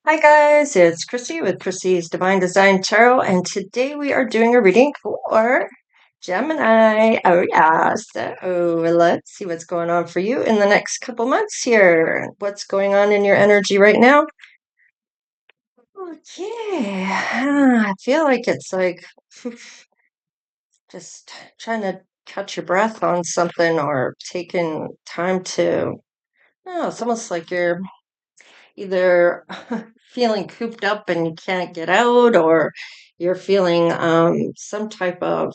Hi guys, it's Christy with Christy's Divine Design Tarot, and today we are doing a reading for Gemini. Oh yeah, so let's see what's going on for you in the next couple months here. What's going on in your energy right now? Okay, I feel like it's like just trying to catch your breath on something or taking time to, oh, it's almost like you're either feeling cooped up and you can't get out, or you're feeling some type of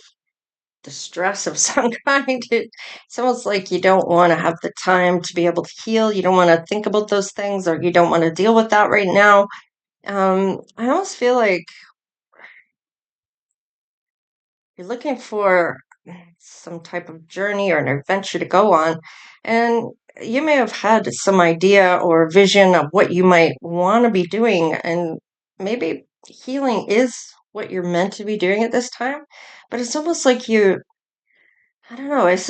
distress of some kind. It's almost like you don't want to have the time to be able to heal. You don't want to think about those things, or you don't want to deal with that right now. I almost feel like you're looking for some type of journey or an adventure to go on, and you may have had some idea or vision of what you might want to be doing, and maybe healing is what you're meant to be doing at this time. But it's almost like I don't know, it's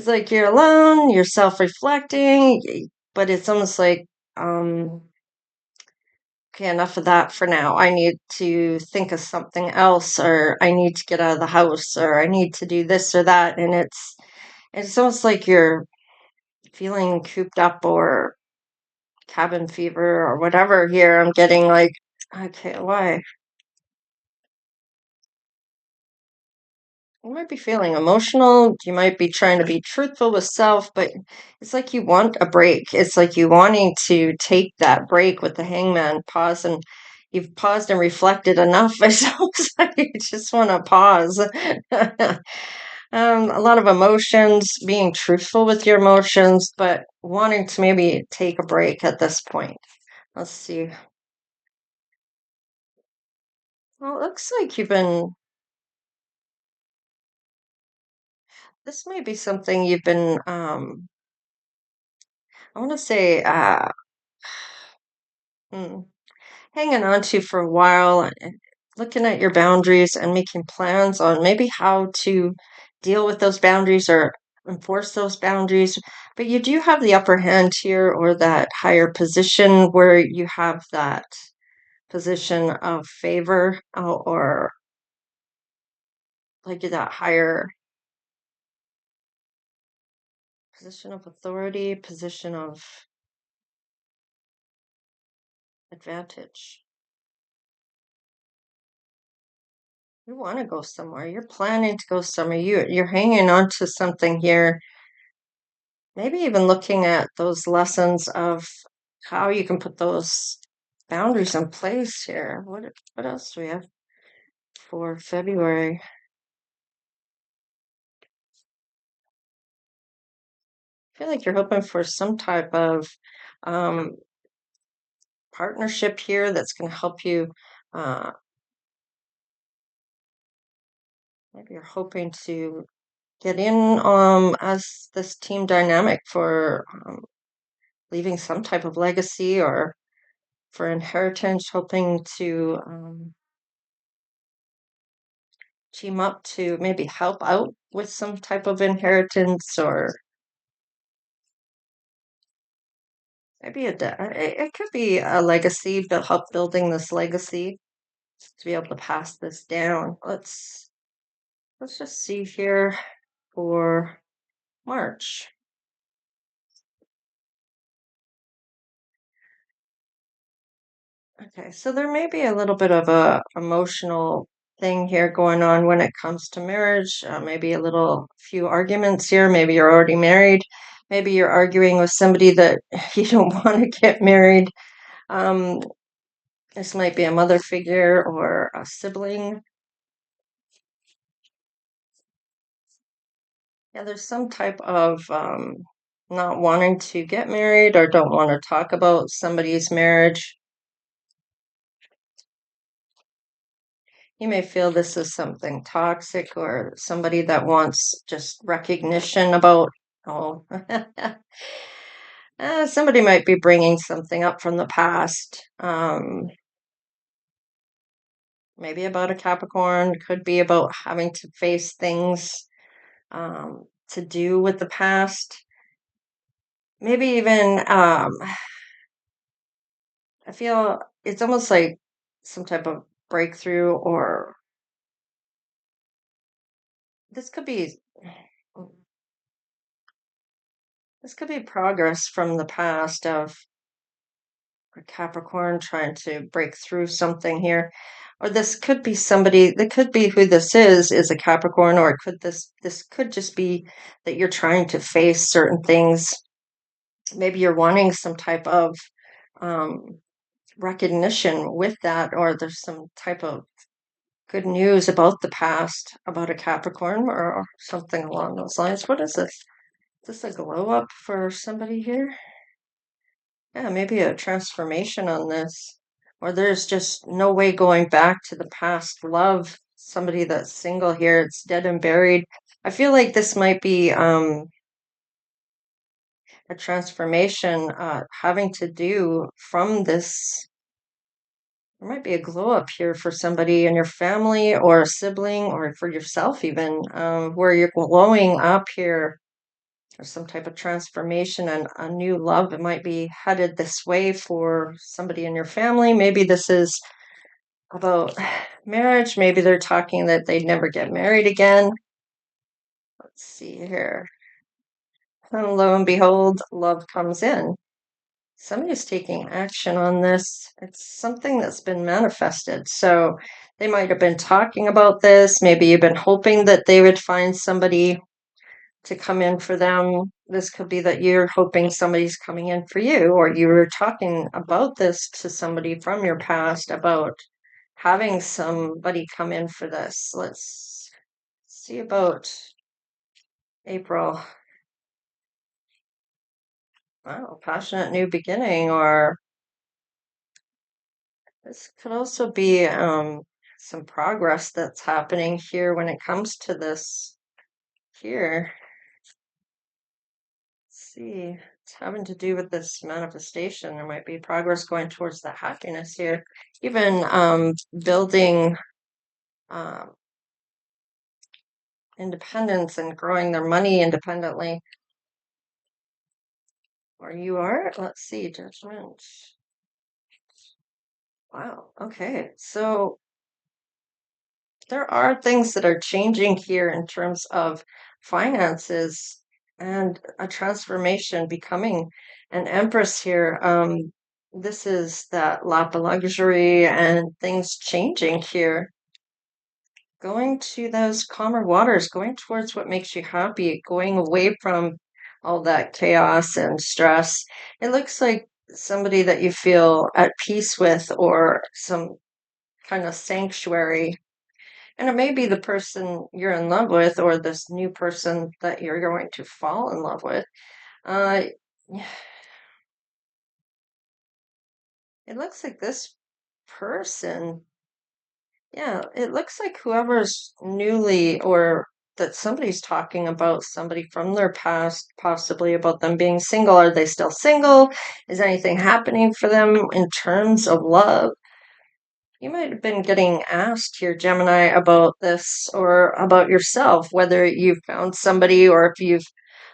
like you're alone, you're self-reflecting, but it's almost like, um, okay, enough of that for now. I need to think of something else, or I need to get out of the house, or I need to do this or that. And it's almost like you're feeling cooped up or cabin fever or whatever here. I'm getting like, okay, why? You might be feeling emotional. You might be trying to be truthful with self, but it's like you want a break. It's like you wanting to take that break with the hangman, pause, and you've paused and reflected enough. It's almost like you just want to pause. A lot of emotions, being truthful with your emotions, but wanting to maybe take a break at this point. Let's see. Well, it looks like this may be something you've been, I want to say, hmm, hanging on to for a while, and looking at your boundaries and making plans on maybe how to deal with those boundaries or enforce those boundaries. But you do have the upper hand here, or that higher position where you have that position of favor, or like that higher position of authority, position of advantage. You want to go somewhere. You're planning to go somewhere. You're hanging on to something here. Maybe even looking at those lessons of how you can put those boundaries in place here. What else do we have for February? I feel like you're hoping for some type of um, partnership here that's going to help you. Uh, Maybe you're hoping to get in as this team dynamic for leaving some type of legacy, or for inheritance, hoping to team up to maybe help out with some type of inheritance, or maybe it could be a legacy, but help building this legacy to be able to pass this down. Let's just see here for March. Okay, so there may be a little bit of a emotional thing here going on when it comes to marriage. Maybe a little few arguments here. Maybe you're already married. Maybe you're arguing with somebody that you don't want to get married. Um, this might be a mother figure or a sibling. Yeah, there's some type of not wanting to get married, or don't want to talk about somebody's marriage. You may feel this is something toxic, or somebody that wants just recognition about, oh, somebody might be bringing something up from the past. Maybe about a Capricorn, could be about having to face things to do with the past. Maybe even I feel it's almost like some type of breakthrough, or this could be this could be progress from the past of a Capricorn trying to break through something here. Or this could be somebody, that could be who this is a Capricorn, or it could this could just be that you're trying to face certain things. Maybe you're wanting some type of um, recognition with that, or there's some type of good news about the past, about a Capricorn, or something along those lines. What is this? Is this a glow up for somebody here? Yeah, maybe a transformation on this. Or there's just no way going back to the past love. Somebody that's single here, it's dead and buried. I feel like this might be a transformation having to do from this. There might be a glow up here for somebody in your family or a sibling or for yourself, even where you're glowing up here, or some type of transformation and a new love. It might be headed this way for somebody in your family. Maybe this is about marriage. Maybe they're talking that they'd never get married again. Let's see here. And lo and behold, love comes in. Somebody's taking action on this. It's something that's been manifested. So they might have been talking about this. Maybe you've been hoping that they would find somebody to come in for them. This could be that you're hoping somebody's coming in for you, or you were talking about this to somebody from your past about having somebody come in for this. Let's see about April. Wow, passionate new beginning, or this could also be some progress that's happening here when it comes to this here. See, it's having to do with this manifestation. There might be progress going towards that happiness here. Even building um, independence and growing their money independently. Or you are? Let's see, judgment. Wow. Okay. So there are things that are changing here in terms of finances and a transformation, becoming an empress here. This is that lap of luxury and things changing here. Going to those calmer waters, going towards what makes you happy, going away from all that chaos and stress. It looks like somebody that you feel at peace with, or some kind of sanctuary. And it may be the person you're in love with, or this new person that you're going to fall in love with. Uh, it looks like this person, yeah, it looks like whoever's newly, or that somebody's talking about somebody from their past, possibly about them being single. Are they still single? Is anything happening for them in terms of love? You might have been getting asked here, Gemini, about this, or about yourself, whether you've found somebody, or if you've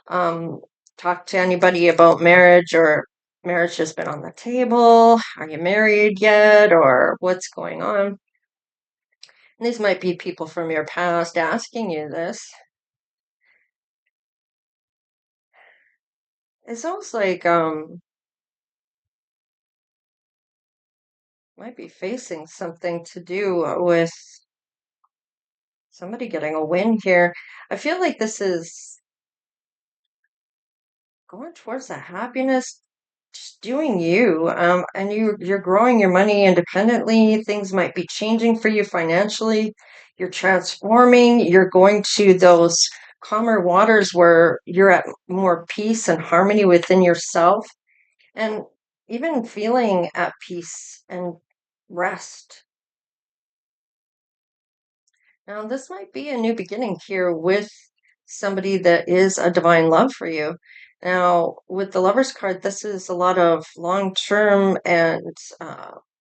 um, talked to anybody about marriage, or marriage has been on the table. Are you married yet, or what's going on? And these might be people from your past asking you this. It's almost like might be facing something to do with somebody getting a win here. I feel like this is going towards that happiness, just doing you, and you're growing your money independently. Things might be changing for you financially. You're transforming. You're going to those calmer waters where you're at more peace and harmony within yourself, and even feeling at peace and rest. Now, this might be a new beginning here with somebody that is a divine love for you. Now, with the Lover's card, this is a lot of long term and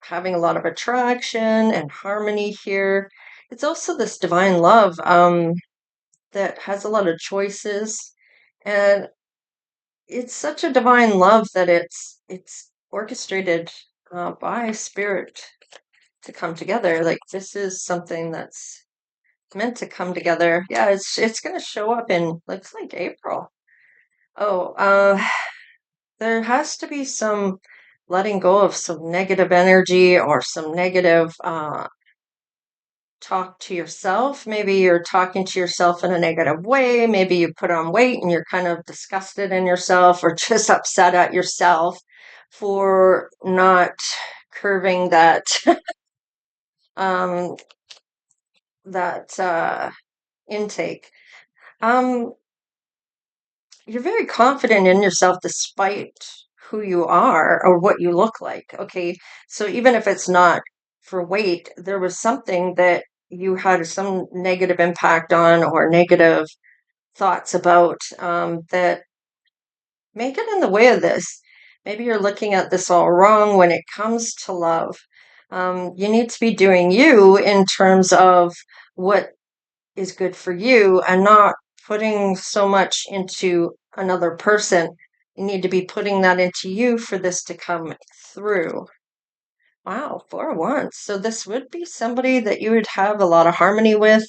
having a lot of attraction and harmony here. It's also this divine love that has a lot of choices, and it's such a divine love that it's orchestrated by spirit to come together. Like this is something that's meant to come together. Yeah, it's gonna show up in looks like April. Oh, there has to be some letting go of some negative energy or some negative talk to yourself. Maybe you're talking to yourself in a negative way. Maybe you put on weight and you're kind of disgusted in yourself or just upset at yourself for not curving that um, that intake. Um, you're very confident in yourself despite who you are or what you look like. Okay, so even if it's not for weight, there was something that you had some negative impact on or negative thoughts about that may get in the way of this. Maybe you're looking at this all wrong when it comes to love. You need to be doing you in terms of what is good for you and not putting so much into another person. You need to be putting that into you for this to come through. Wow, 4 of Wands. So this would be somebody that you would have a lot of harmony with.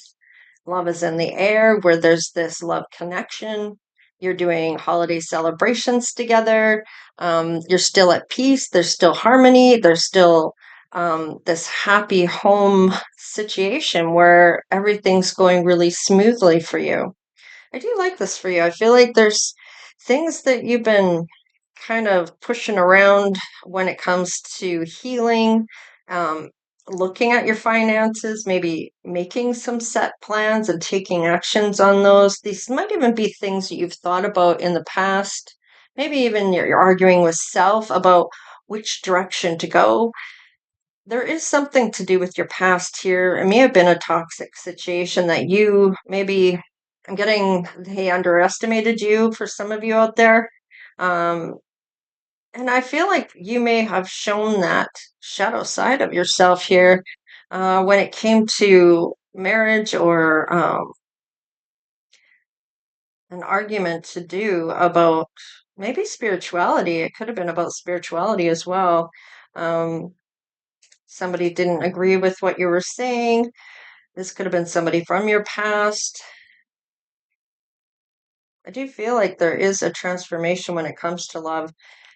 Love is in the air, where there's this love connection. You're doing holiday celebrations together. You're still at peace. There's still harmony. There's still this happy home situation where everything's going really smoothly for you. I do like this for you. I feel like there's things that you've been kind of pushing around when it comes to healing, um, looking at your finances, maybe making some set plans and taking actions on those. These might even be things that you've thought about in the past. Maybe even you're arguing with self about which direction to go. There is something to do with your past here. It may have been a toxic situation that you maybe, I'm getting, they underestimated you for some of you out there. Um, and I feel like you may have shown that shadow side of yourself here when it came to marriage or an argument to do about maybe spirituality. It could have been about spirituality as well. Um, Somebody didn't agree with what you were saying. This could have been somebody from your past. I do feel like there is a transformation when it comes to love.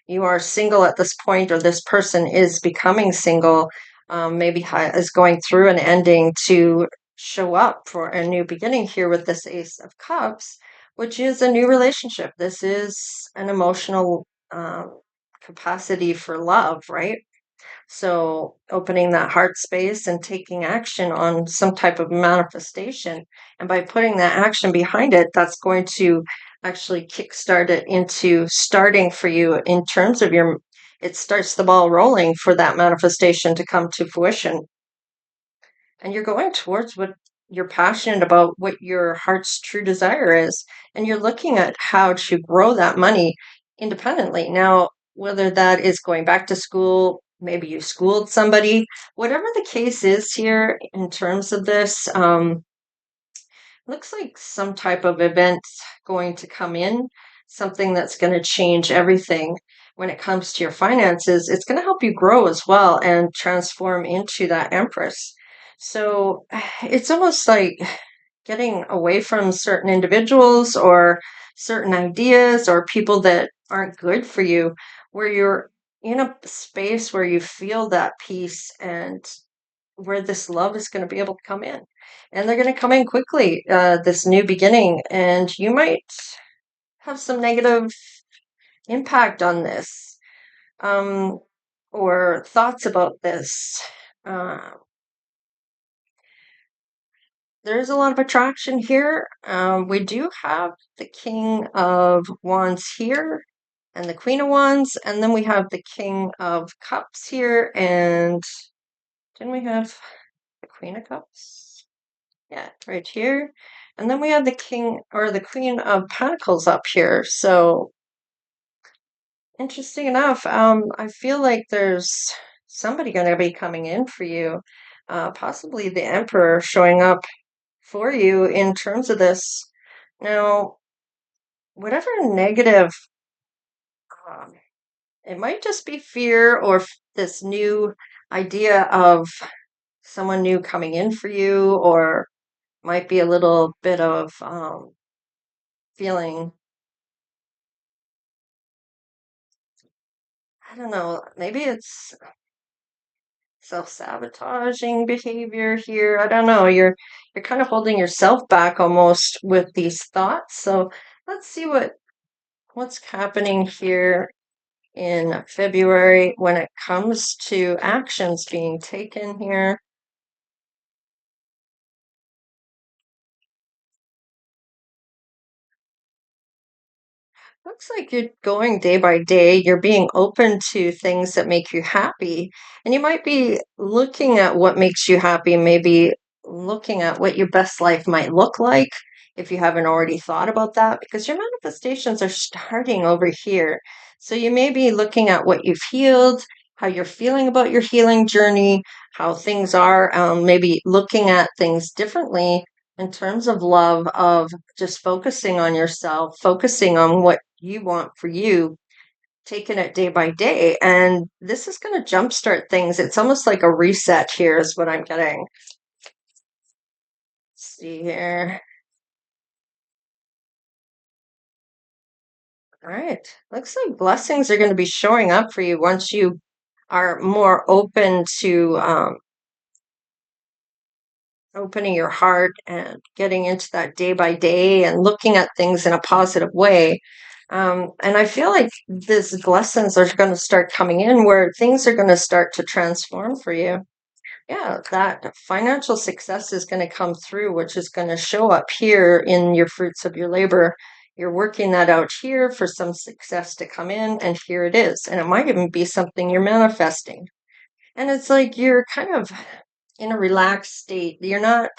You are single at this point, or this person is becoming single, maybe is going through an ending to show up for a new beginning here with this Ace of Cups, which is a new relationship. This is an emotional capacity for love, right? So opening that heart space and taking action on some type of manifestation. And by putting that action behind it, that's going to actually kickstart it into starting for you in terms of your, it starts the ball rolling for that manifestation to come to fruition. And you're going towards what you're passionate about, what your heart's true desire is. And you're looking at how to grow that money independently. Now, whether that is going back to school, maybe you schooled somebody, whatever the case is here in terms of this, looks like some type of event going to come in, something that's going to change everything when it comes to your finances. It's going to help you grow as well and transform into that Empress. So it's almost like getting away from certain individuals or certain ideas or people that aren't good for you, where you're in a space where you feel that peace and where this love is going to be able to come in. And they're going to come in quickly, this new beginning. And you might have some negative impact on this um, or thoughts about this. Uh, there's a lot of attraction here. We do have the King of Wands here and the Queen of Wands. And then we have the King of Cups here. And didn't we have the Queen of Cups? Yeah, right here. And then we have the King or the Queen of Pentacles up here. So interesting enough, I feel like there's somebody going to be coming in for you, possibly the Emperor showing up for you in terms of this. Now, whatever negative um, It might just be fear or this new idea of someone new coming in for you, or might be a little bit of feeling, I don't know, maybe it's self-sabotaging behavior here. I don't know. You're kind of holding yourself back almost with these thoughts. So let's see what's happening here in February when it comes to actions being taken here. Looks like you're going day by day. You're being open to things that make you happy. And you might be looking at what makes you happy, maybe looking at what your best life might look like if you haven't already thought about that, because your manifestations are starting over here. So you may be looking at what you've healed, how you're feeling about your healing journey, how things are, maybe looking at things differently in terms of love, of just focusing on yourself, focusing on what you want for you, taking it day by day. And this is going to jumpstart things. It's almost like a reset here, is what I'm getting. Let's see here. All right. Looks like blessings are going to be showing up for you once you are more open to opening your heart and getting into that day by day and looking at things in a positive way. And I feel like these blessings are going to start coming in where things are going to start to transform for you. Yeah, that financial success is going to come through, which is going to show up here in your fruits of your labor. You're working that out here for some success to come in, and here it is. And it might even be something you're manifesting. And it's like you're kind of in a relaxed state. You're not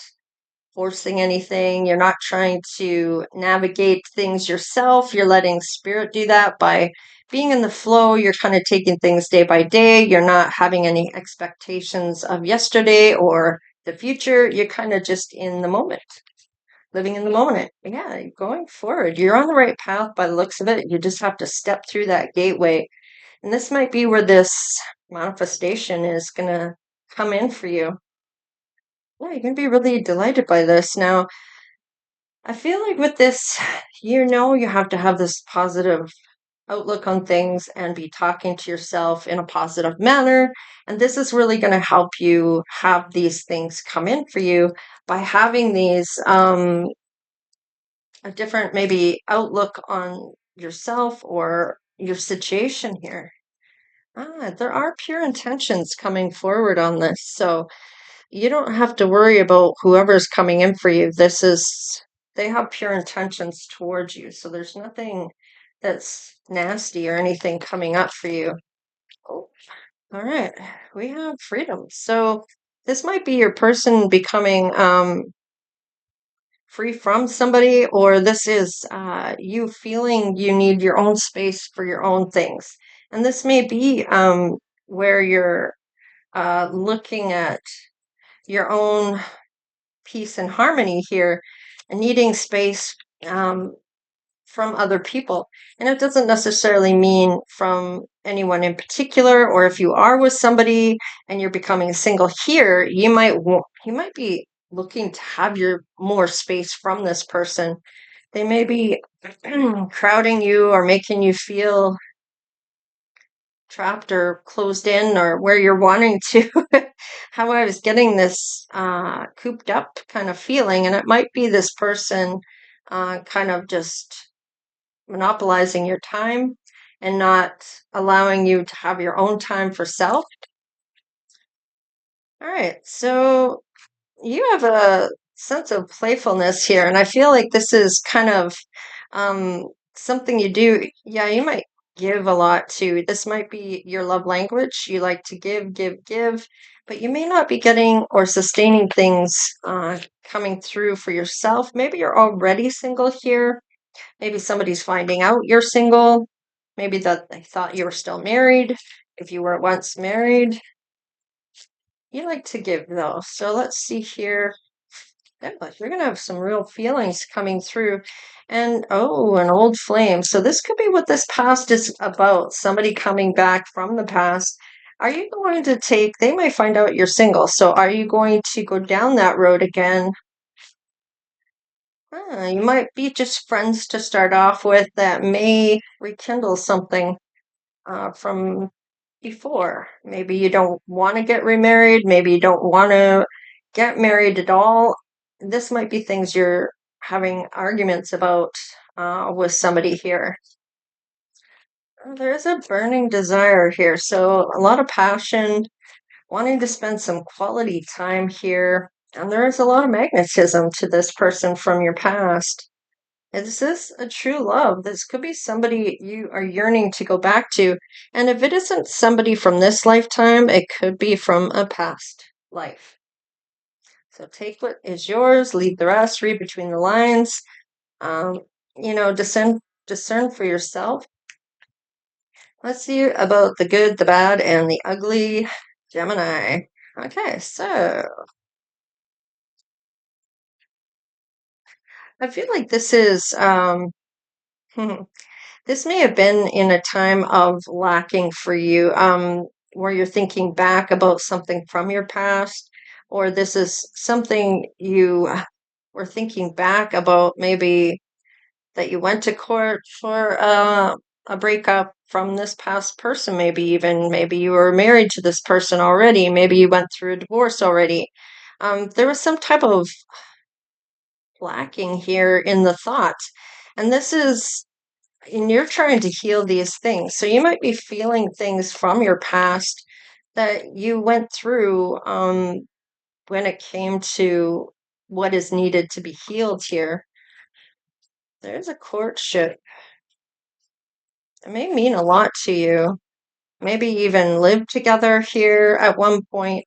forcing anything. You're not trying to navigate things yourself. You're letting spirit do that by being in the flow. You're kind of taking things day by day. You're not having any expectations of yesterday or the future. You're kind of just in the moment, living in the moment. Yeah, going forward. You're on the right path by the looks of it. You just have to step through that gateway. And this might be where this manifestation is going to come in for you. Yeah, you're going to be really delighted by this. Now, I feel like with this, you have to have this positive outlook on things and be talking to yourself in a positive manner. And this is really going to help you have these things come in for you by having these, a different maybe outlook on yourself or your situation here. There are pure intentions coming forward on this. So you don't have to worry about whoever's coming in for you. They have pure intentions towards you. So there's nothing that's nasty or anything coming up for you. Oh, all right. We have freedom. So this might be your person becoming free from somebody, or this is you feeling you need your own space for your own things. And this may be where you're looking at your own peace and harmony here and needing space from other people. And it doesn't necessarily mean from anyone in particular, or if you are with somebody and you're becoming single here, you might be looking to have your more space from this person. They may be crowding you or making you feel trapped or closed in or where you're wanting to. How I was getting this cooped up kind of feeling, and it might be this person kind of just monopolizing your time and not allowing you to have your own time for self. All right, so you have a sense of playfulness here, and I feel like this is kind of something you do. Yeah, you might give a lot too. This might be your love language. You like to give, give, give, but you may not be getting or sustaining things coming through for yourself. Maybe you're already single here. Maybe somebody's finding out you're single. Maybe that they thought you were still married. If you were once married, you like to give though. So let's see here. Yeah, you're gonna have some real feelings coming through. And oh, an old flame. So this could be what this past is about. Somebody coming back from the past. Are you going to take, they might find out you're single. So are you going to go down that road again? You might be just friends to start off with that may rekindle something from before. Maybe you don't want to get remarried. Maybe you don't want to get married at all. This might be things you're having arguments about with somebody here. There is a burning desire here. So, a lot of passion, wanting to spend some quality time here. And there is a lot of magnetism to this person from your past. Is this a true love? This could be somebody you are yearning to go back to. And if it isn't somebody from this lifetime, it could be from a past life. So take what is yours, leave the rest, read between the lines. Um, discern for yourself. Let's see about the good, the bad, and the ugly. Gemini. Okay, so I feel like this is this may have been in a time of lacking for you, where you're thinking back about something from your past, or this is something you were thinking back about, maybe that you went to court for a breakup from this past person, maybe you were married to this person already, maybe you went through a divorce already. There was some type of lacking here in the thoughts. And this is and you're trying to heal these things. So you might be feeling things from your past that you went through when it came to what is needed to be healed here. There's a courtship. It may mean a lot to you. Maybe even live together here at one point.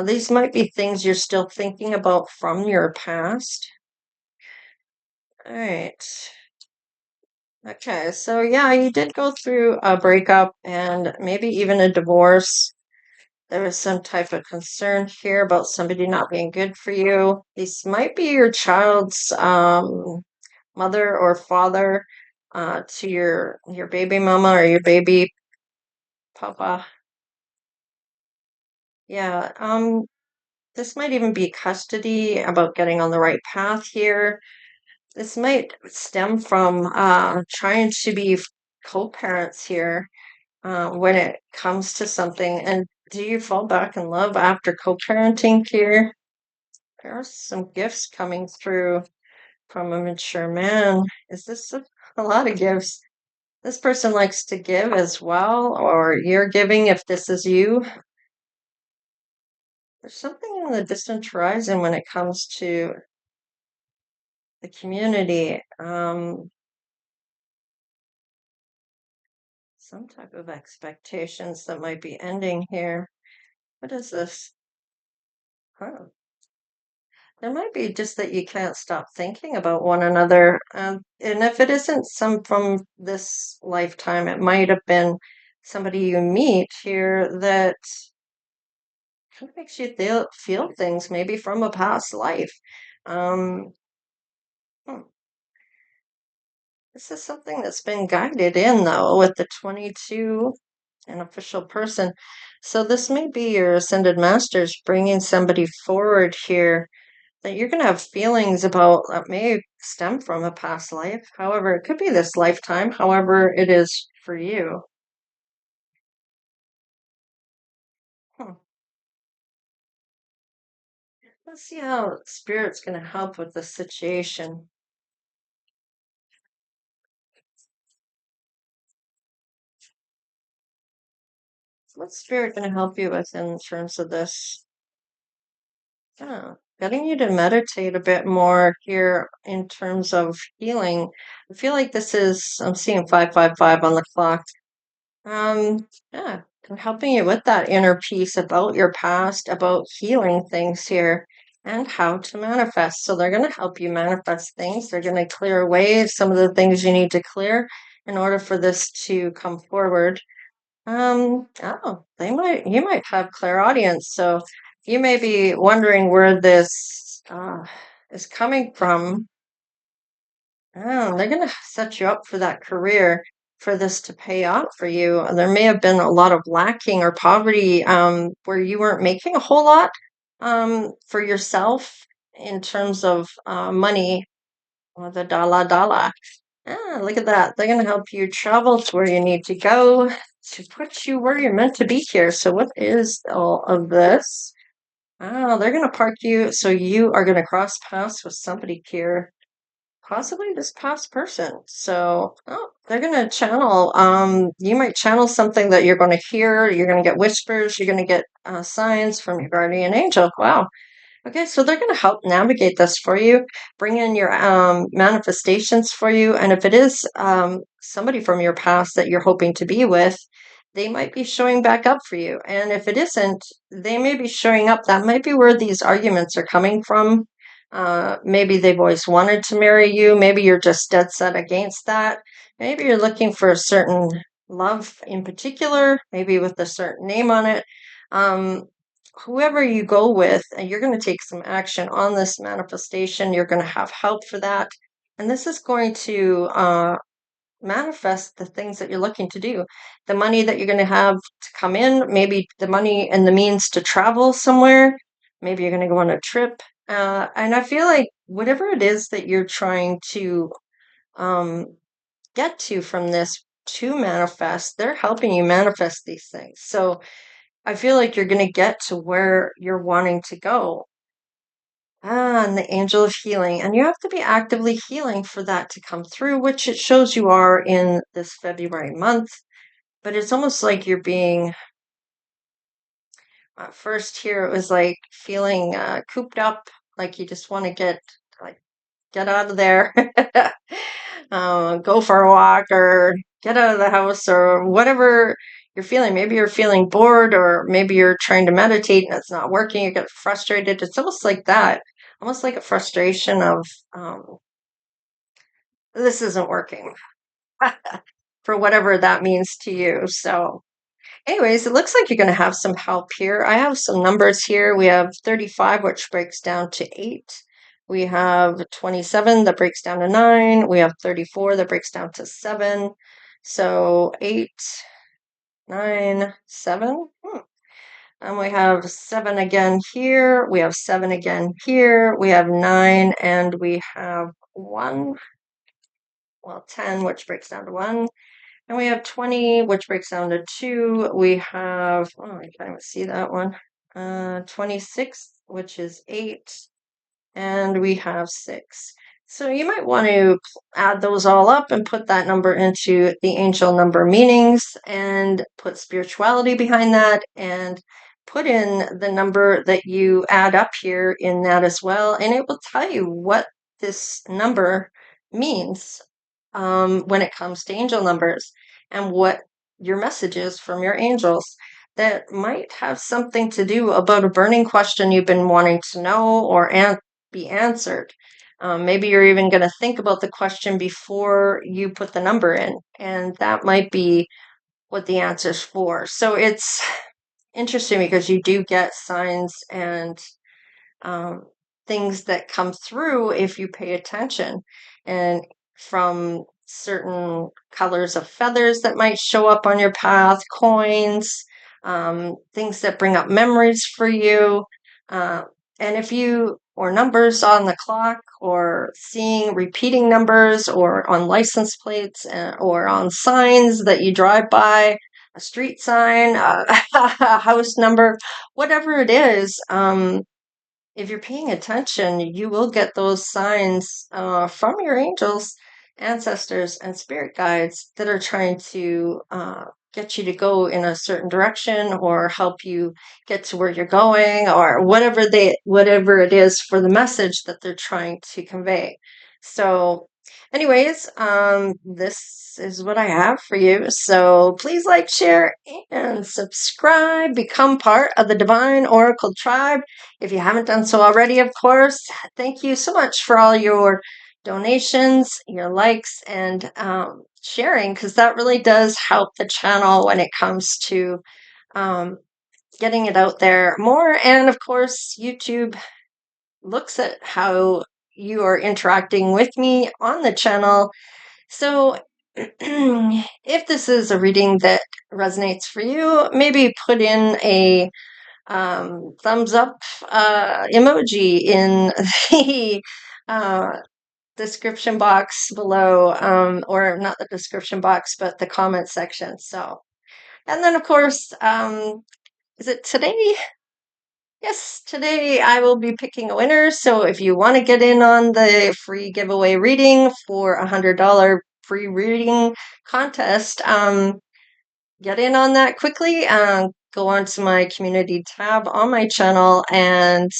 These might be things you're still thinking about from your past. All right. Okay, so yeah, you did go through a breakup and maybe even a divorce. There was some type of concern here about somebody not being good for you. This might be your child's mother or father to your baby mama or your baby papa. Yeah, this might even be custody, about getting on the right path here. This might stem from trying to be co-parents here when it comes to something. And do you fall back in love after co-parenting here? There are some gifts coming through from a mature man. Is this a lot of gifts? This person likes to give as well, or you're giving if this is you. There's something in the distant horizon when it comes to the community. Some type of expectations that might be ending here. What is this? Huh. There might be just that you can't stop thinking about one another. And if it isn't some from this lifetime, it might have been somebody you meet here that kind of makes you feel things maybe from a past life. Um, hmm, this is something that's been guided in, though, with the 22, an official person. So this may be your ascended masters bringing somebody forward here that you're going to have feelings about that may stem from a past life. However, it could be this lifetime, however, it is for you. Hmm. Let's see how Spirit's going to help with the situation. What's Spirit going to help you with in terms of this? Yeah, getting you to meditate a bit more here in terms of healing. I feel like this is, I'm seeing 555 on the clock. Yeah, I'm helping you with that inner peace about your past, about healing things here, and how to manifest. So they're going to help you manifest things. They're going to clear away some of the things you need to clear in order for this to come forward. You might have clairaudience, so you may be wondering where this uh, is coming from. Oh, they're going to set you up for that career for this to pay off for you. There may have been a lot of lacking or poverty where you weren't making a whole lot for yourself in terms of money or the dollar dollar. Ah, look at that. They're going to help you travel to where you need to go to put you where you're meant to be here. So, what is all of this? Oh, they're going to park you. So, you are going to cross paths with somebody here, possibly this past person. So, oh, they're going to channel. You might channel something that you're going to hear. You're going to get whispers. You're going to get signs from your guardian angel. Wow. Okay, so they're going to help navigate this for you, bring in your manifestations for you. And if it is somebody from your past that you're hoping to be with, they might be showing back up for you. And if it isn't, they may be showing up. That might be where these arguments are coming from. Maybe they've always wanted to marry you. Maybe you're just dead set against that. Maybe you're looking for a certain love in particular, maybe with a certain name on it. Whoever you go with, and you're going to take some action on this manifestation. You're going to have help for that. And this is going to manifest the things that you're looking to do. The money that you're going to have to come in, maybe the money and the means to travel somewhere. Maybe you're going to go on a trip. And I feel like whatever it is that you're trying to um, get to from this to manifest, they're helping you manifest these things. So I feel like you're going to get to where you're wanting to go. And the angel of healing. And you have to be actively healing for that to come through, which it shows you are in this February month. But it's almost like you're being, first here, it was like feeling cooped up, like you just want to get out of there, go for a walk or get out of the house or whatever you're feeling. Maybe you're feeling bored or maybe you're trying to meditate and it's not working. You get frustrated. It's almost like that, almost like a frustration of this isn't working for whatever that means to you. So anyways, it looks like you're going to have some help here. I have some numbers here. We have 35, which breaks down to 8. We have 27 that breaks down to 9. We have 34 that breaks down to 7. So 8, 9, 7. And we have 7 again here. We have 7 again here. We have 9 and we have 1. Well, 10, which breaks down to 1. And we have 20, which breaks down to 2. We have, oh, I can't even see that one. 26, which is 8. And we have 6. So you might want to add those all up and put that number into the angel number meanings and put spirituality behind that and put in the number that you add up here in that as well. And it will tell you what this number means when it comes to angel numbers and what your message is from your angels that might have something to do about a burning question you've been wanting to know or be answered. Maybe you're even going to think about the question before you put the number in, and that might be what the answer's for. So it's interesting because you do get signs and um, things that come through if you pay attention, and from certain colors of feathers that might show up on your path, coins, things that bring up memories for you. Uh, and if you, or numbers on the clock, or seeing repeating numbers, or on license plates, or on signs that you drive by, a street sign, a house number, whatever it is, if you're paying attention, you will get those signs from your angels, ancestors, and spirit guides that are trying to get you to go in a certain direction or help you get to where you're going or whatever it is for the message that they're trying to convey. So anyways, this is what I have for you. So please like, share, and subscribe. Become part of the Divine Oracle Tribe. If you haven't done so already, of course, thank you so much for all your donations, your likes, and sharing, because that really does help the channel when it comes to getting it out there more. And of course, YouTube looks at how you are interacting with me on the channel. So if this is a reading that resonates for you, maybe put in a thumbs up emoji in the description box below, or not the description box, but the comment section. So, and then of course, is it today? Yes, today I will be picking a winner. So if you want to get in on the free giveaway reading for $100 free reading contest, get in on that quickly. Go onto my community tab on my channel and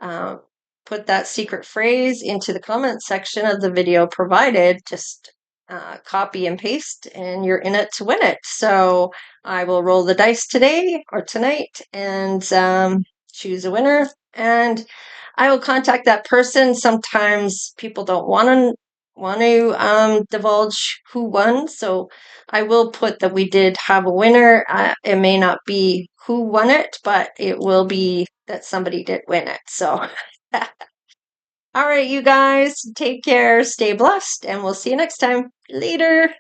uh, put that secret phrase into the comment section of the video provided. Just copy and paste, and you're in it to win it. So I will roll the dice today or tonight and choose a winner. And I will contact that person. Sometimes people don't want to divulge who won, so I will put that we did have a winner. It may not be who won it, but it will be that somebody did win it. So, all right, you guys, take care, stay blessed, and we'll see you next time. Later.